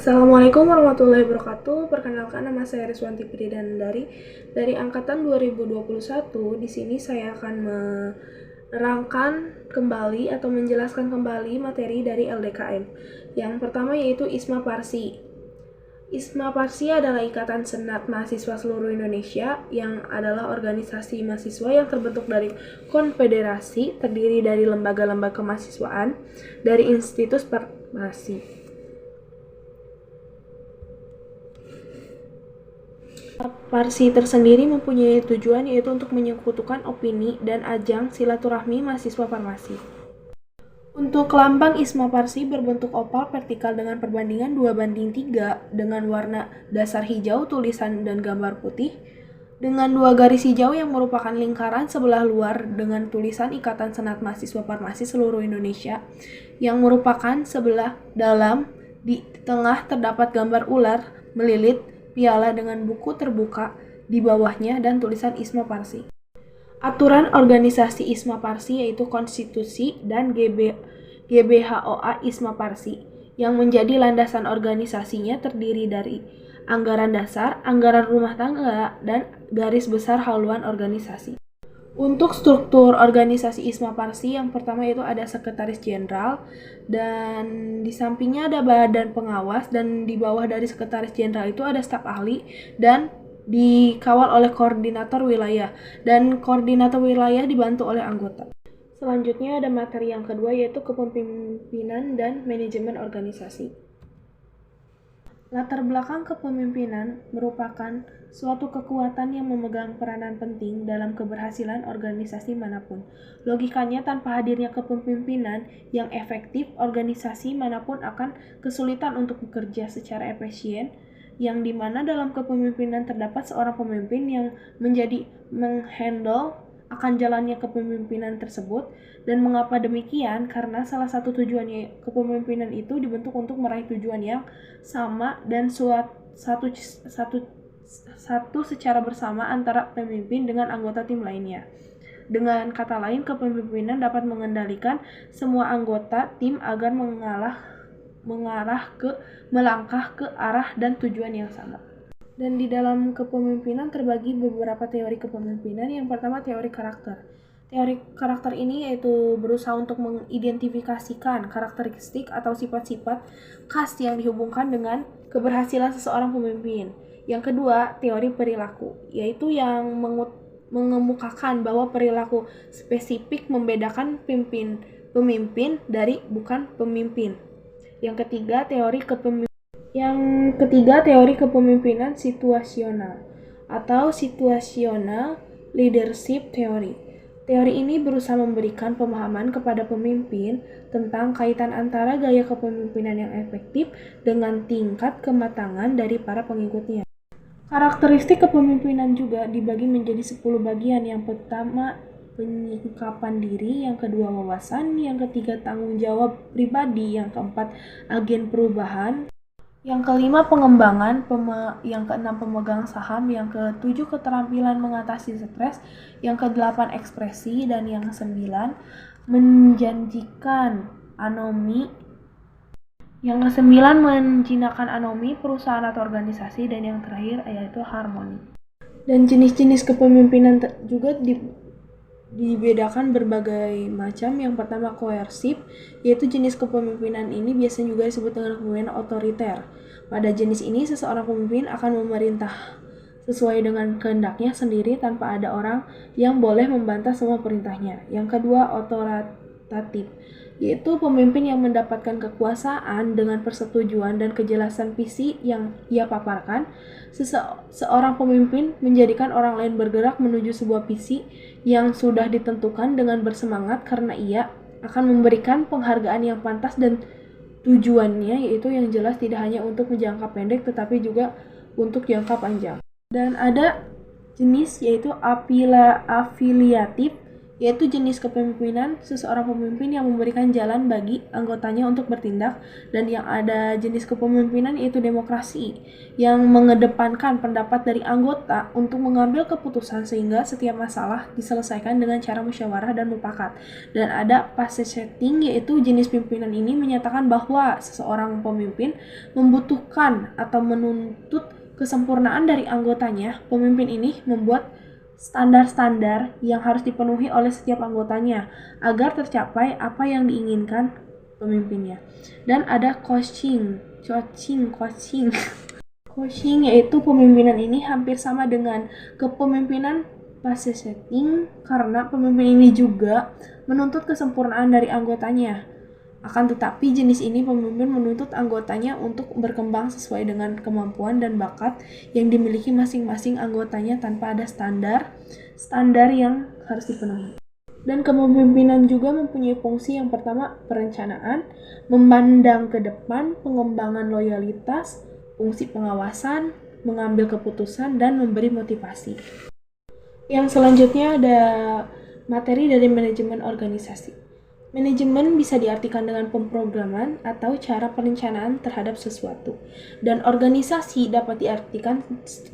Assalamualaikum warahmatullahi wabarakatuh. Perkenalkan, nama saya Rizwanti Pridanandari dari angkatan 2021. Di sini saya akan menerangkan kembali atau menjelaskan kembali materi dari LDKM. Yang pertama yaitu ISMA Parsi. ISMA Parsi adalah Ikatan Senat Mahasiswa Seluruh Indonesia yang adalah organisasi mahasiswa yang terbentuk dari konfederasi, terdiri dari lembaga-lembaga kemahasiswaan dari institut farmasi. Parsi tersendiri mempunyai tujuan yaitu untuk menyekutukan opini dan ajang silaturahmi mahasiswa farmasi. Untuk lambang ISMA Parsi berbentuk oval vertikal dengan perbandingan 2:3 dengan warna dasar hijau, tulisan dan gambar putih, dengan 2 garis hijau yang merupakan lingkaran sebelah luar dengan tulisan Ikatan Senat Mahasiswa Farmasi Seluruh Indonesia yang merupakan sebelah dalam. Di tengah terdapat gambar ular melilit piala dengan buku terbuka di bawahnya dan tulisan ISMA Parsi. Aturan organisasi ISMA Parsi yaitu konstitusi dan GBHOA ISMA Parsi yang menjadi landasan organisasinya terdiri dari anggaran dasar, anggaran rumah tangga, dan garis besar haluan organisasi. Untuk struktur organisasi ISMA Parsi, yang pertama itu ada sekretaris jenderal, dan di sampingnya ada badan pengawas, dan di bawah dari sekretaris jenderal itu ada staf ahli, dan dikawal oleh koordinator wilayah, dan koordinator wilayah dibantu oleh anggota. Selanjutnya ada materi yang kedua yaitu kepemimpinan dan manajemen organisasi. Latar belakang kepemimpinan merupakan suatu kekuatan yang memegang peranan penting dalam keberhasilan organisasi manapun. Logikanya, tanpa hadirnya kepemimpinan yang efektif, organisasi manapun akan kesulitan untuk bekerja secara efisien, yang dimana dalam kepemimpinan terdapat seorang pemimpin yang menjadi menghandle akan jalannya kepemimpinan tersebut. Dan mengapa demikian? Karena salah satu tujuannya kepemimpinan itu dibentuk untuk meraih tujuan yang sama dan satu secara bersama antara pemimpin dengan anggota tim lainnya. Dengan kata lain, kepemimpinan dapat mengendalikan semua anggota tim agar melangkah ke arah dan tujuan yang sama. Dan di dalam kepemimpinan terbagi beberapa teori kepemimpinan. Yang pertama, teori karakter. Teori karakter ini yaitu berusaha untuk mengidentifikasikan karakteristik atau sifat-sifat khas yang dihubungkan dengan keberhasilan seseorang pemimpin. Yang kedua, teori perilaku, yaitu yang mengemukakan bahwa perilaku spesifik membedakan pemimpin dari bukan pemimpin. Yang ketiga, teori kepemimpinan situasional atau situational leadership theory. Teori ini berusaha memberikan pemahaman kepada pemimpin tentang kaitan antara gaya kepemimpinan yang efektif dengan tingkat kematangan dari para pengikutnya. Karakteristik kepemimpinan juga dibagi menjadi 10 bagian. Yang pertama, penyikapan diri, yang kedua wawasan, yang ketiga tanggung jawab pribadi, yang keempat agen perubahan, yang kelima pengembangan, yang keenam pemegang saham, yang ketujuh keterampilan mengatasi stres, yang kedelapan ekspresi, dan yang kesembilan menjanjikan anomi, yang kesembilan menjinakkan anomi perusahaan atau organisasi, dan yang terakhir yaitu harmoni. Dan jenis-jenis kepemimpinan juga dibedakan berbagai macam. Yang pertama koersif, yaitu jenis kepemimpinan ini biasanya juga disebut dengan kepemimpinan otoriter. Pada jenis ini seseorang pemimpin akan memerintah sesuai dengan kehendaknya sendiri tanpa ada orang yang boleh membantah semua perintahnya. Yang kedua otoritatif, yaitu pemimpin yang mendapatkan kekuasaan dengan persetujuan dan kejelasan visi yang ia paparkan. Seorang pemimpin menjadikan orang lain bergerak menuju sebuah visi yang sudah ditentukan dengan bersemangat karena ia akan memberikan penghargaan yang pantas dan tujuannya yaitu yang jelas tidak hanya untuk jangka pendek tetapi juga untuk jangka panjang. Dan ada jenis yaitu afiliatif, yaitu jenis kepemimpinan seseorang pemimpin yang memberikan jalan bagi anggotanya untuk bertindak, dan yang ada jenis kepemimpinan yaitu demokrasi yang mengedepankan pendapat dari anggota untuk mengambil keputusan sehingga setiap masalah diselesaikan dengan cara musyawarah dan mufakat. Dan ada passage setting, yaitu jenis pimpinan ini menyatakan bahwa seseorang pemimpin membutuhkan atau menuntut kesempurnaan dari anggotanya. Pemimpin ini membuat standar-standar yang harus dipenuhi oleh setiap anggotanya agar tercapai apa yang diinginkan pemimpinnya. Dan ada coaching. Coaching yaitu pemimpinan ini hampir sama dengan kepemimpinan passage setting karena pemimpin ini juga menuntut kesempurnaan dari anggotanya. Akan tetapi jenis ini pemimpin menuntut anggotanya untuk berkembang sesuai dengan kemampuan dan bakat yang dimiliki masing-masing anggotanya tanpa ada standar yang harus dipenuhi. Dan kepemimpinan juga mempunyai fungsi yang pertama perencanaan, memandang ke depan, pengembangan loyalitas, fungsi pengawasan, mengambil keputusan, dan memberi motivasi. Yang selanjutnya ada materi dari manajemen organisasi. Manajemen bisa diartikan dengan pemrograman atau cara perencanaan terhadap sesuatu. Dan organisasi dapat diartikan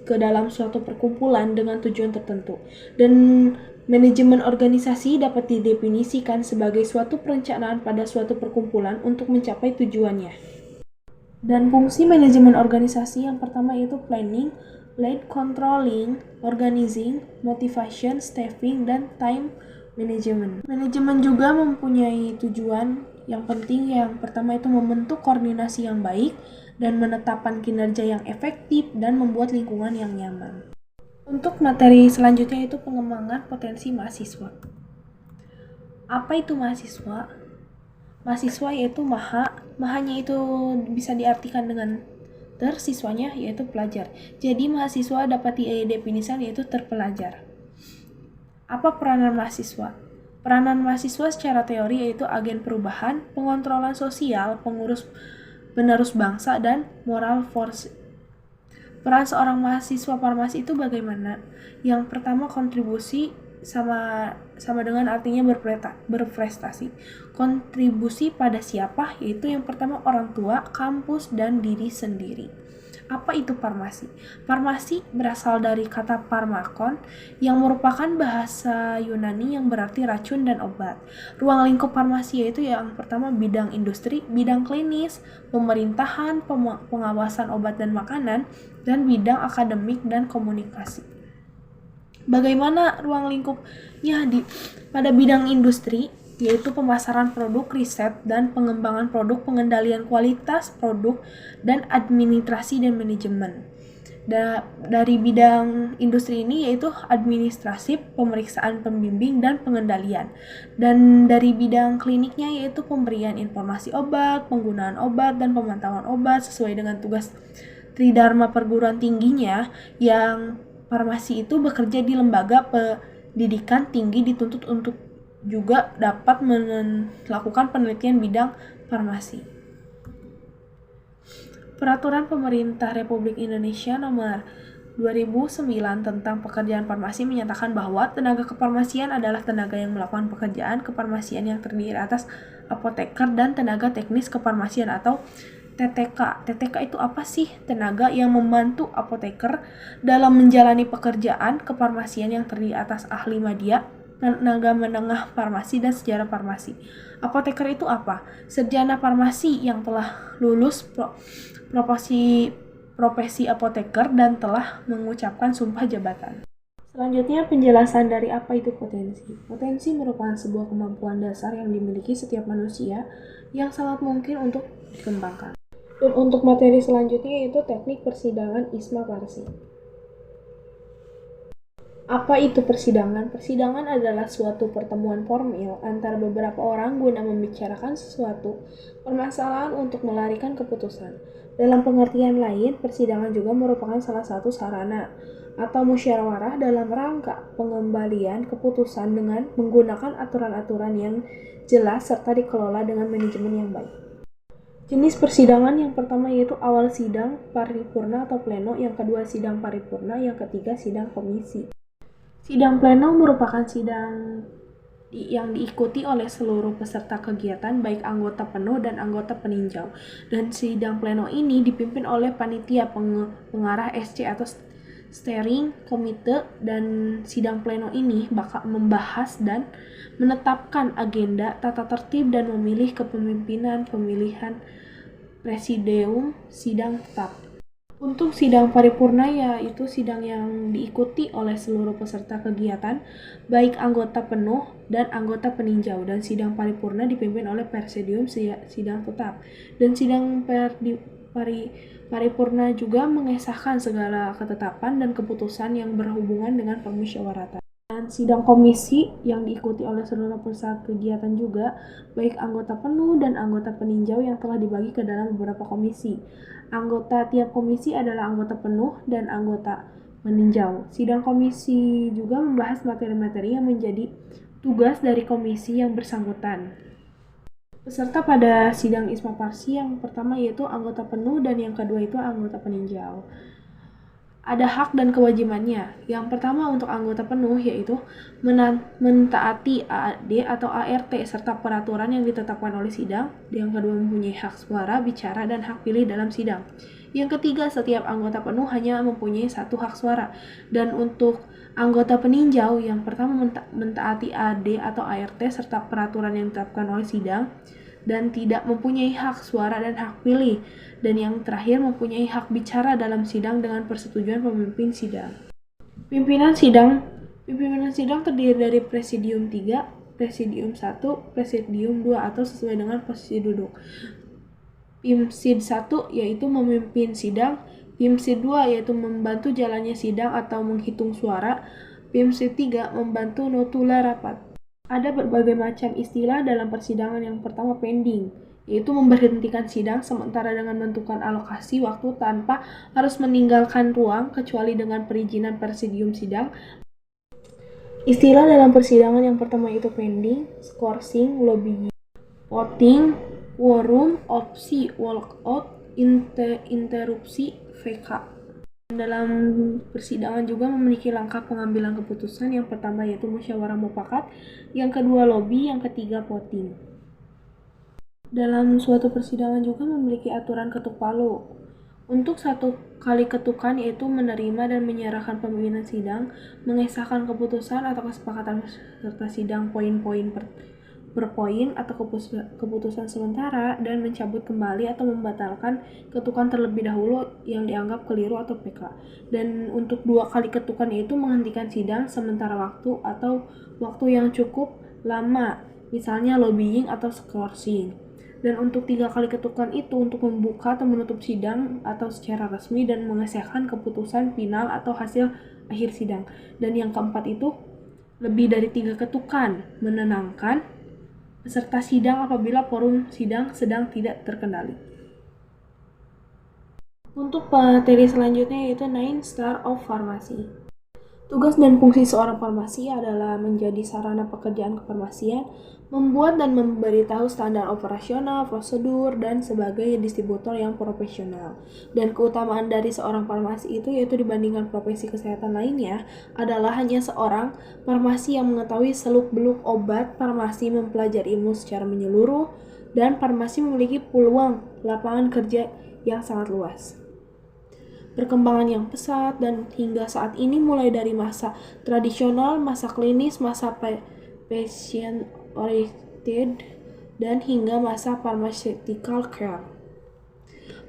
ke dalam suatu perkumpulan dengan tujuan tertentu. Dan manajemen organisasi dapat didefinisikan sebagai suatu perencanaan pada suatu perkumpulan untuk mencapai tujuannya. Dan fungsi manajemen organisasi yang pertama yaitu planning, lead controlling, organizing, motivation, staffing, dan time management. Manajemen juga mempunyai tujuan yang penting. Yang pertama itu membentuk koordinasi yang baik dan menetapkan kinerja yang efektif dan membuat lingkungan yang nyaman. Untuk materi selanjutnya itu pengembangan potensi mahasiswa. Apa itu mahasiswa? Mahasiswa yaitu mahanya itu bisa diartikan dengan siswanya yaitu pelajar. Jadi mahasiswa dapat didefinisikan yaitu terpelajar. Apa peranan mahasiswa? Peranan mahasiswa secara teori yaitu agen perubahan, pengontrolan sosial, penerus bangsa, dan moral force. Peran seorang mahasiswa farmasi itu bagaimana? Yang pertama kontribusi sama dengan artinya berprestasi. Kontribusi pada siapa? Yaitu yang pertama orang tua, kampus, dan diri sendiri. Apa itu farmasi? Farmasi berasal dari kata pharmakon yang merupakan bahasa Yunani yang berarti racun dan obat. Ruang lingkup farmasi yaitu yang pertama bidang industri, bidang klinis, pemerintahan, pengawasan obat dan makanan, dan bidang akademik dan komunikasi. Bagaimana ruang lingkupnya pada bidang industri? Yaitu pemasaran produk, riset, dan pengembangan produk, pengendalian kualitas produk, dan administrasi dan manajemen. Dari bidang industri ini yaitu administrasi, pemeriksaan pembimbing, dan pengendalian. Dan dari bidang kliniknya yaitu pemberian informasi obat, penggunaan obat, dan pemantauan obat sesuai dengan tugas tridharma perguruan tingginya. Yang farmasi itu bekerja di lembaga pendidikan tinggi dituntut untuk juga dapat melakukan penelitian bidang farmasi. Peraturan Pemerintah Republik Indonesia Nomor 2009 tentang pekerjaan farmasi menyatakan bahwa tenaga kefarmasian adalah tenaga yang melakukan pekerjaan kefarmasian yang terdiri atas apoteker dan tenaga teknis kefarmasian atau TTK. TTK itu apa sih? Tenaga yang membantu apoteker dalam menjalani pekerjaan kefarmasian yang terdiri atas ahli media, tenaga menengah farmasi, dan sejarah farmasi. Apoteker itu apa? Sarjana farmasi yang telah lulus profesi apoteker dan telah mengucapkan sumpah jabatan. Selanjutnya penjelasan dari apa itu potensi. Potensi merupakan sebuah kemampuan dasar yang dimiliki setiap manusia yang sangat mungkin untuk dikembangkan. Dan untuk materi selanjutnya yaitu teknik persidangan Isma Parsi. Apa itu persidangan? Persidangan adalah suatu pertemuan formil antara beberapa orang guna membicarakan sesuatu permasalahan untuk melarikan keputusan. Dalam pengertian lain, persidangan juga merupakan salah satu sarana atau musyawarah dalam rangka pengembalian keputusan dengan menggunakan aturan-aturan yang jelas serta dikelola dengan manajemen yang baik. Jenis persidangan yang pertama yaitu awal sidang paripurna atau pleno, yang kedua sidang paripurna, yang ketiga sidang komisi. Sidang pleno merupakan sidang yang diikuti oleh seluruh peserta kegiatan baik anggota penuh dan anggota peninjau. Dan sidang pleno ini dipimpin oleh panitia pengarah SC atau steering komite, dan sidang pleno ini bakal membahas dan menetapkan agenda, tata tertib, dan memilih kepemimpinan pemilihan presidium sidang tetap. Untuk sidang paripurna yaitu sidang yang diikuti oleh seluruh peserta kegiatan, baik anggota penuh dan anggota peninjau, dan sidang paripurna dipimpin oleh presidium sidang tetap. Dan sidang paripurna juga mengesahkan segala ketetapan dan keputusan yang berhubungan dengan permusyawaratan. Dan sidang komisi yang diikuti oleh seluruh peserta kegiatan juga, baik anggota penuh dan anggota peninjau yang telah dibagi ke dalam beberapa komisi. Anggota tiap komisi adalah anggota penuh dan anggota peninjau. Sidang komisi juga membahas materi-materi yang menjadi tugas dari komisi yang bersangkutan. Peserta pada sidang ISMA Parsi yang pertama yaitu anggota penuh dan yang kedua itu anggota peninjau. Ada hak dan kewajibannya. Yang pertama untuk anggota penuh yaitu mentaati AAD atau ART serta peraturan yang ditetapkan oleh sidang. Yang kedua mempunyai hak suara, bicara, dan hak pilih dalam sidang. Yang ketiga, setiap anggota penuh hanya mempunyai satu hak suara. Dan untuk anggota peninjau, yang pertama mentaati AAD atau ART serta peraturan yang ditetapkan oleh sidang dan tidak mempunyai hak suara dan hak pilih. Dan yang terakhir mempunyai hak bicara dalam sidang dengan persetujuan pemimpin sidang. Pimpinan sidang terdiri dari presidium 3, presidium 1, presidium 2 atau sesuai dengan posisi duduk. Pimsid 1 yaitu memimpin sidang, Pimsid 2 yaitu membantu jalannya sidang atau menghitung suara, Pimsid 3 membantu notula rapat. Ada berbagai macam istilah dalam persidangan. Yang pertama pending, yaitu memberhentikan sidang sementara dengan menentukan alokasi waktu tanpa harus meninggalkan ruang kecuali dengan perizinan presidium sidang. Istilah dalam persidangan yang pertama itu pending, scourging, lobbying, voting, quorum, opsi, walkout, interupsi, VK. Dalam persidangan juga memiliki langkah pengambilan keputusan. Yang pertama yaitu musyawarah mufakat, yang kedua lobby, yang ketiga voting. Dalam suatu persidangan juga memiliki aturan ketuk palu. Untuk satu kali ketukan yaitu menerima dan menyerahkan pimpinan sidang, mengesahkan keputusan atau kesepakatan peserta sidang poin-poin per poin atau keputusan sementara, dan mencabut kembali atau membatalkan ketukan terlebih dahulu yang dianggap keliru atau PK. Dan untuk 2 kali ketukan yaitu menghentikan sidang sementara waktu atau waktu yang cukup lama, misalnya lobbying atau scourging. Dan untuk 3 kali ketukan itu untuk membuka atau menutup sidang atau secara resmi dan mengesahkan keputusan final atau hasil akhir sidang. Dan yang keempat itu lebih dari 3 ketukan, menenangkan peserta sidang apabila forum sidang sedang tidak terkendali. Untuk materi selanjutnya yaitu 9 Star of Pharmacy. Tugas dan fungsi seorang farmasi adalah menjadi sarana pekerjaan kefarmasian, membuat dan memberitahu standar operasional, prosedur, dan sebagai distributor yang profesional. Dan keutamaan dari seorang farmasi itu yaitu dibandingkan profesi kesehatan lainnya adalah hanya seorang farmasi yang mengetahui seluk-beluk obat, farmasi mempelajari ilmu secara menyeluruh, dan farmasi memiliki peluang lapangan kerja yang sangat luas. Perkembangan yang pesat dan hingga saat ini mulai dari masa tradisional, masa klinis, masa patient oriented, dan hingga masa pharmaceutical care.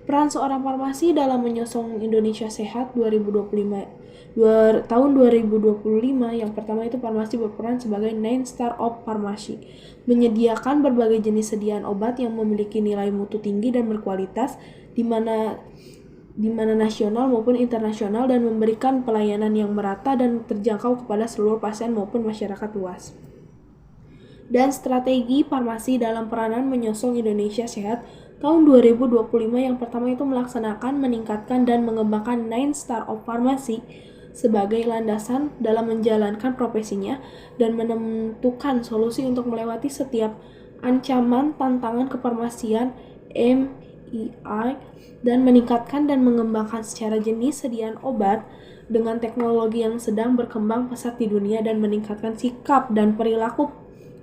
Peran seorang farmasi dalam menyosong Indonesia Sehat 2025 tahun 2025 yang pertama itu farmasi berperan sebagai 9 Star of Pharmacy, menyediakan berbagai jenis sediaan obat yang memiliki nilai mutu tinggi dan berkualitas di mana nasional maupun internasional, dan memberikan pelayanan yang merata dan terjangkau kepada seluruh pasien maupun masyarakat luas. Dan strategi farmasi dalam peranan menyosong Indonesia Sehat tahun 2025 yang pertama itu melaksanakan, meningkatkan, dan mengembangkan 9 Star of Pharmacy sebagai landasan dalam menjalankan profesinya dan menentukan solusi untuk melewati setiap ancaman tantangan kefarmasian MII, dan meningkatkan dan mengembangkan secara jenis sediaan obat dengan teknologi yang sedang berkembang pesat di dunia, dan meningkatkan sikap dan perilaku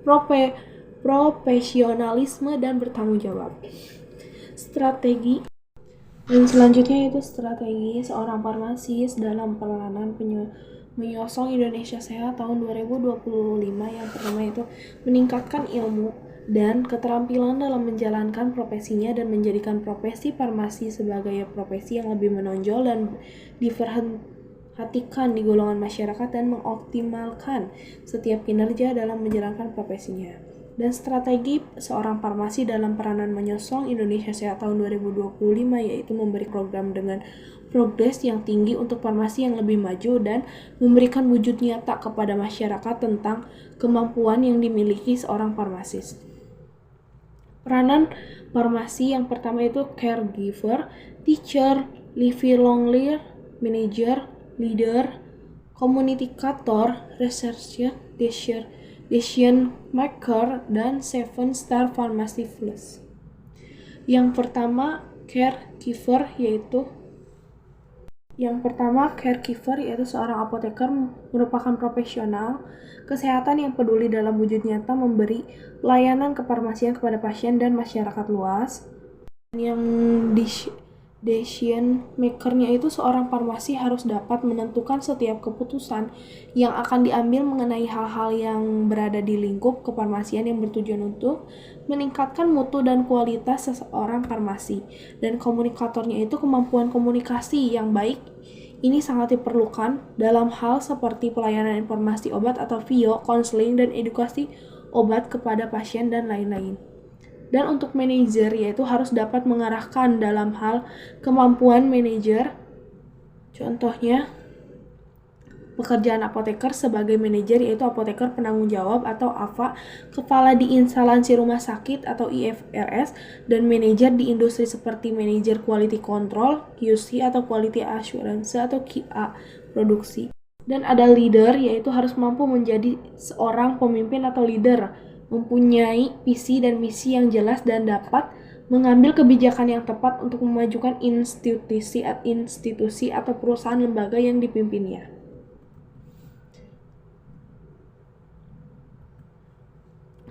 profesionalisme dan bertanggung jawab. Strategi dan selanjutnya yaitu strategi seorang farmasis dalam peranan menyosong Indonesia Sehat tahun 2025. Yang pertama itu meningkatkan ilmu dan keterampilan dalam menjalankan profesinya dan menjadikan profesi farmasi sebagai profesi yang lebih menonjol dan diperhatikan di golongan masyarakat dan mengoptimalkan setiap kinerja dalam menjalankan profesinya. Dan strategi seorang farmasi dalam peranan menyosong Indonesia Sehat tahun 2025 yaitu memberi program dengan progres yang tinggi untuk farmasi yang lebih maju dan memberikan wujud nyata kepada masyarakat tentang kemampuan yang dimiliki seorang farmasis. Peranan farmasi yang pertama itu caregiver, teacher, lifelong learner, manager, leader, komunikator, researcher, decision maker, dan 7-star pharmacy plus. Yang pertama caregiver yaitu seorang apoteker merupakan profesional kesehatan yang peduli dalam wujud nyata memberi pelayanan kefarmasian kepada pasien dan masyarakat luas. Yang decision maker-nya itu seorang farmasi harus dapat menentukan setiap keputusan yang akan diambil mengenai hal-hal yang berada di lingkup kefarmasian yang bertujuan untuk meningkatkan mutu dan kualitas seseorang farmasi. Dan komunikatornya itu kemampuan komunikasi yang baik. Ini sangat diperlukan dalam hal seperti pelayanan informasi obat atau VIO, konseling, dan edukasi obat kepada pasien dan lain-lain. Dan untuk manajer yaitu harus dapat mengarahkan dalam hal kemampuan manajer. Contohnya pekerjaan apoteker sebagai manajer yaitu apoteker penanggung jawab atau APA, kepala di instansi rumah sakit atau IFRS, dan manajer di industri seperti manajer quality control, QC atau quality assurance atau QA produksi. Dan ada leader yaitu harus mampu menjadi seorang pemimpin atau leader, mempunyai visi dan misi yang jelas dan dapat mengambil kebijakan yang tepat untuk memajukan institusi atau perusahaan lembaga yang dipimpinnya.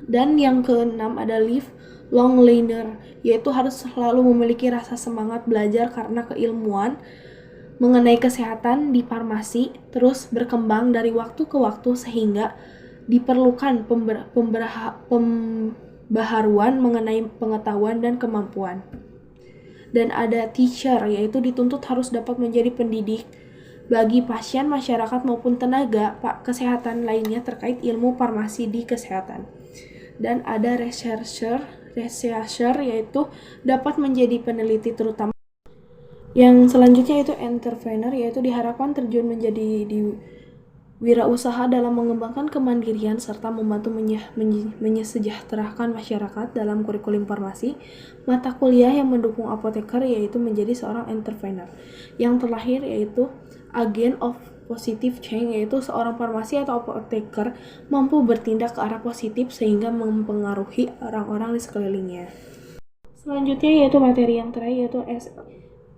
Dan yang keenam ada lifelong learner, yaitu harus selalu memiliki rasa semangat belajar karena keilmuan mengenai kesehatan di farmasi terus berkembang dari waktu ke waktu sehingga diperlukan pembaharuan mengenai pengetahuan dan kemampuan. Dan ada teacher, yaitu dituntut harus dapat menjadi pendidik bagi pasien, masyarakat maupun tenaga kesehatan lainnya terkait ilmu farmasi di kesehatan. Dan ada researcher yaitu dapat menjadi peneliti terutama. Yang selanjutnya itu entrepreneur, yaitu diharapkan terjun menjadi wirausaha dalam mengembangkan kemandirian serta membantu menyejahterakan masyarakat dalam kurikulum farmasi. Mata kuliah yang mendukung apoteker yaitu menjadi seorang entrepreneur. Yang terakhir yaitu agent of positive change, yaitu seorang farmasi atau apoteker mampu bertindak ke arah positif sehingga mempengaruhi orang-orang di sekelilingnya. Selanjutnya yaitu materi yang terakhir yaitu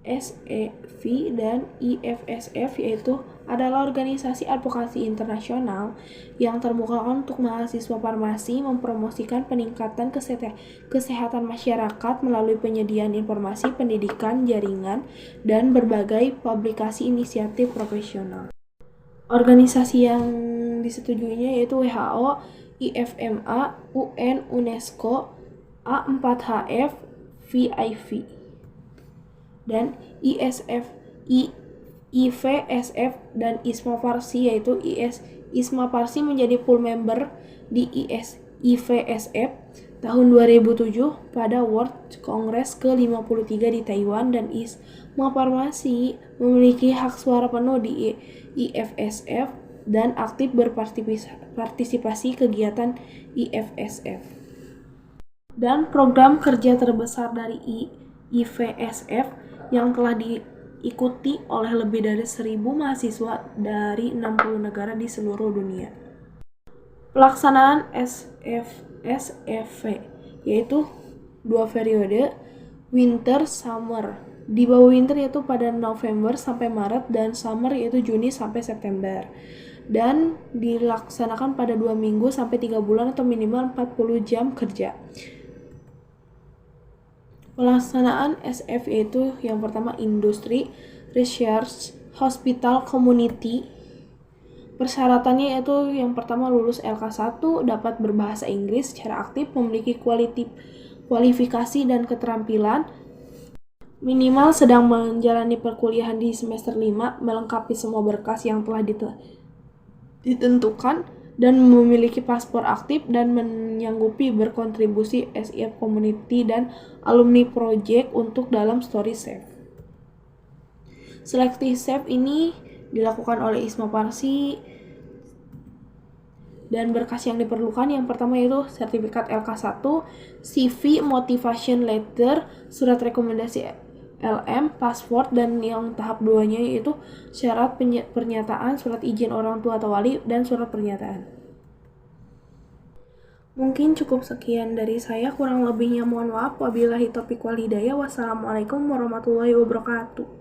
SEV dan IFSF, yaitu adalah organisasi advokasi internasional yang terbuka untuk mahasiswa farmasi mempromosikan peningkatan kesehatan masyarakat melalui penyediaan informasi, pendidikan, jaringan, dan berbagai publikasi inisiatif profesional. Organisasi yang disetujuinya yaitu WHO, IFMA, UN, UNESCO, A4HF, VIV, dan IVSF dan ISMA Farsi, yaitu ISMA Farsi menjadi full member di IVSF tahun 2007 pada World Congress ke-53 di Taiwan, dan ISMA Farmasi memiliki hak suara penuh di IVSF dan aktif berpartisipasi kegiatan IVSF. Dan program kerja terbesar dari IVSF yang telah diikuti oleh lebih dari 1.000 mahasiswa dari 60 negara di seluruh dunia. Pelaksanaan SFV yaitu 2 periode, winter, summer. Di bawah winter yaitu pada November sampai Maret, dan summer yaitu Juni sampai September. dan dilaksanakan pada 2 minggu sampai 3 bulan atau minimal 40 jam kerja. Pelaksanaan SF yaitu yang pertama industri, research, hospital, community. Persyaratannya yaitu yang pertama lulus LK1, dapat berbahasa Inggris secara aktif, memiliki kualifikasi dan keterampilan, minimal sedang menjalani perkuliahan di semester 5, melengkapi semua berkas yang telah ditentukan, dan memiliki paspor aktif dan menyanggupi berkontribusi SIF community dan alumni project untuk dalam story SAFE. Seleksi SAFE ini dilakukan oleh ISMA Parsi dan berkas yang diperlukan yang pertama yaitu sertifikat LK1, CV, motivation letter, surat rekomendasi LM, paspor, dan yang tahap 2-nya yaitu syarat pernyataan, surat izin orang tua atau wali, dan surat pernyataan. Mungkin cukup sekian dari saya, kurang lebihnya mohon maaf. Wabillahi taufiq wal hidayah. Wassalamualaikum warahmatullahi wabarakatuh.